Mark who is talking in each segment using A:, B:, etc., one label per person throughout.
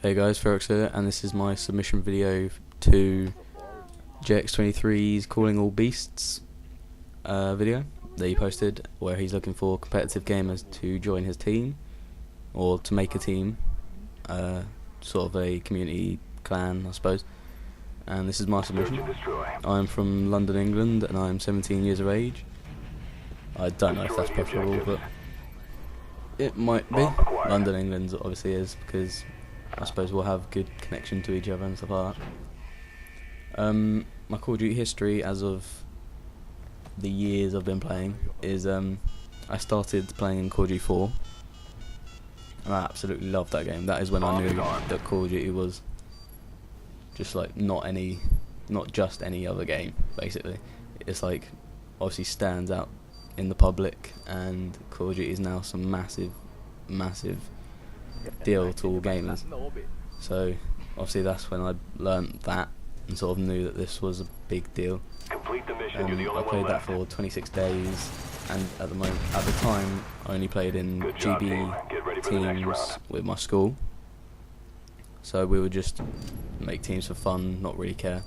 A: Hey guys, FeeeroX here, and this is my submission video to JX23's Calling All Beasts video that he posted, where he's looking for competitive gamers to join his team, or to make a team, sort of a community clan I suppose. And this is my submission. I'm from London, England, and I'm 17 years of age. I don't know if that's preferable, but it might be. London, England obviously is, because I suppose we'll have good connection to each other and stuff like that. My Call of Duty history as of the years I've been playing is I started playing in Call of Duty 4, and I absolutely loved that game. That is when I knew that Call of Duty was just like not just any other game, basically. It's like obviously stands out in the public, and Call of Duty is now some massive deal to all gamers. So obviously that's when I learnt that and sort of knew that this was a big deal. I played that for 26 days, and at the time I only played in GB teams with my school. So we would just make teams for fun, not really care.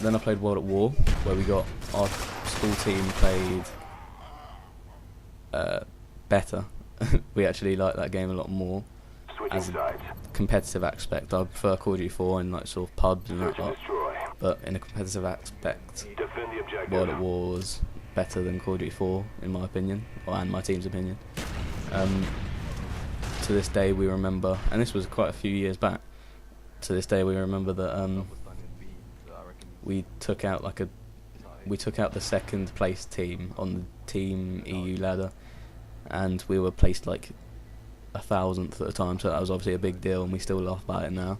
A: Then I played World at War, where we got our school team played better. We actually like that game a lot more as a competitive aspect. I prefer Call of Duty 4 in like sort of pubs and that lot, but in a competitive aspect, World at War was better than Call of Duty 4 in my opinion, and my team's opinion. To this day we remember, and this was quite a few years back, to this day we remember that we took out the second place team on the Team EU ladder, and we were placed like 1,000th at the time, so that was obviously a big deal, and we still laugh about it now.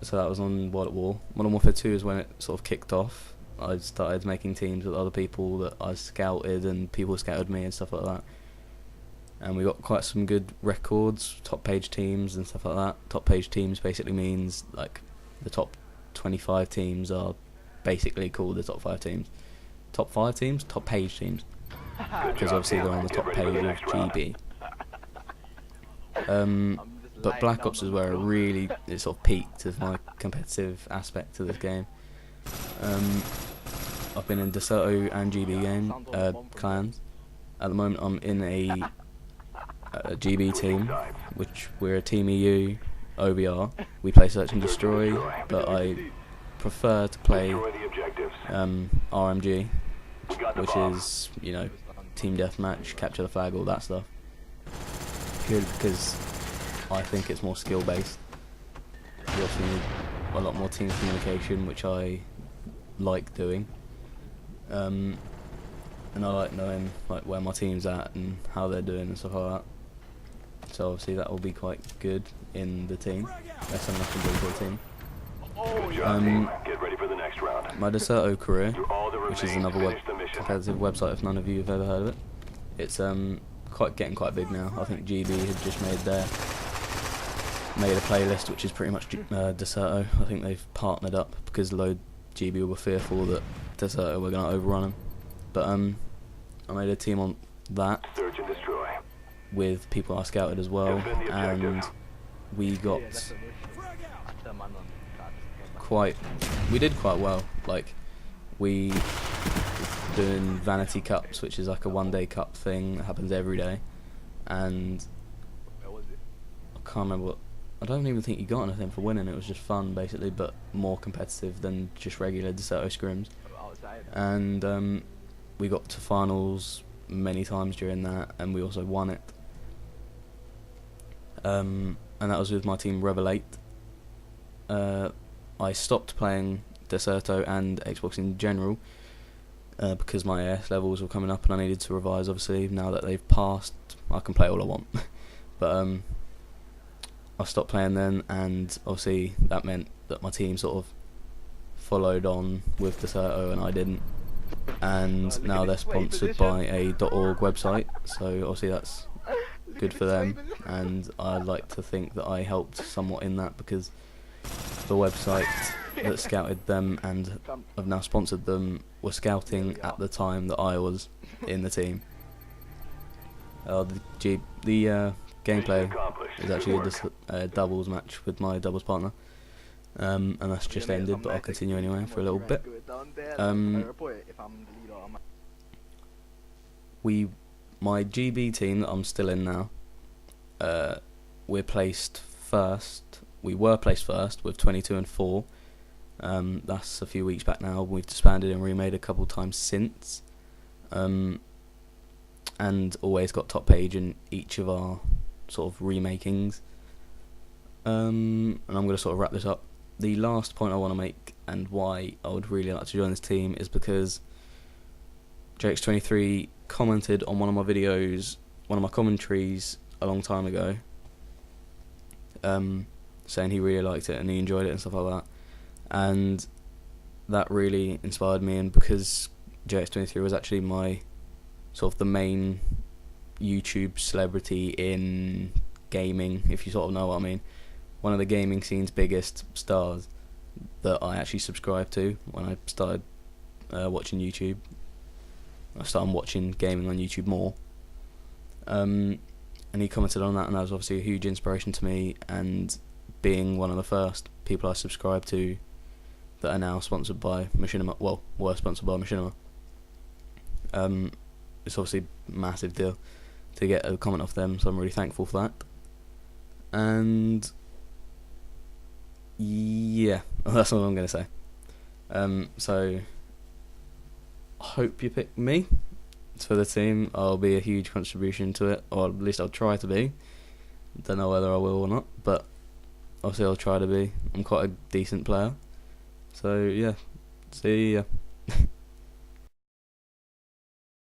A: So that was on World at War. Modern Warfare 2 is when it sort of kicked off. I started making teams with other people that I scouted, and people scouted me and stuff like that. And we got quite some good records, top page teams and stuff like that. Top page teams basically means like the top 25 teams are basically called the top 5 teams. Top 5 teams? Top page teams. Because obviously they're on the top page of GB. But Black Ops is where it sort of peaked as my competitive aspect to this game. I've been in Deserto and GB clans. At the moment I'm in a GB team, which we're a Team EU OBR. We play Search and Destroy, but I prefer to play RMG, which is, you know, team deathmatch, capture the flag, all that stuff. Purely because I think it's more skill based. You also need a lot more team communication, which I like doing. And I like knowing like where my team's at and how they're doing and stuff like that. So obviously that will be quite good in the team. That's something I can do for the team.
B: Get ready for the next round.
A: My Deserto career, which is another competitive website if none of you have ever heard of it. It's getting quite big now. I think GB had just made a playlist which is pretty much Deserto. I think they've partnered up because GB were fearful that Deserto were going to overrun them. But I made a team on that with people I scouted as well, and we did quite well. Like, we were doing Vanity Cups, which is like a one-day cup thing that happens every day, and I can't remember I don't even think you got anything for winning. It was just fun basically, but more competitive than just regular Deserto scrims. And we got to finals many times during that, and we also won it. And that was with my team Rebel 8. I stopped playing Deserto and Xbox in general because my AS levels were coming up and I needed to revise. Obviously now that they've passed, I can play all I want. But I stopped playing then, and obviously that meant that my team sort of followed on with Deserto and I didn't. And now they're sponsored by a .org website, so obviously that's good for them, and I like to think that I helped somewhat in that, because the website that scouted them and have now sponsored them were scouting at the time that I was in the team. The gameplay is actually a doubles match with my doubles partner, and that's just ended, but I'll continue anyway for a little bit. My GB team that I'm still in now, we're placed first. We were placed first with 22 and 4. That's a few weeks back now. We've disbanded and remade a couple times since, and always got top page in each of our sort of remakings. And I'm going to sort of wrap this up. The last point I want to make and why I would really like to join this team is because JX23 commented on one of my videos, one of my commentaries a long time ago, saying he really liked it and he enjoyed it and stuff like that, and that really inspired me. And because JX23 was actually my sort of the main YouTube celebrity in gaming, if you sort of know what I mean, one of the gaming scene's biggest stars that I actually subscribed to when I started watching YouTube. I started watching gaming on YouTube more, and he commented on that, and that was obviously a huge inspiration to me. And being one of the first people I subscribed to that are now sponsored by Machinima, well, were sponsored by Machinima, it's obviously a massive deal to get a comment off them, so I'm really thankful for that. And yeah, that's all I'm going to say. So I hope you pick me for the team. I'll be a huge contribution to it, or at least I'll try to be. Don't know whether I will or not, but obviously I'll try to be. I'm quite a decent player, so yeah, see ya.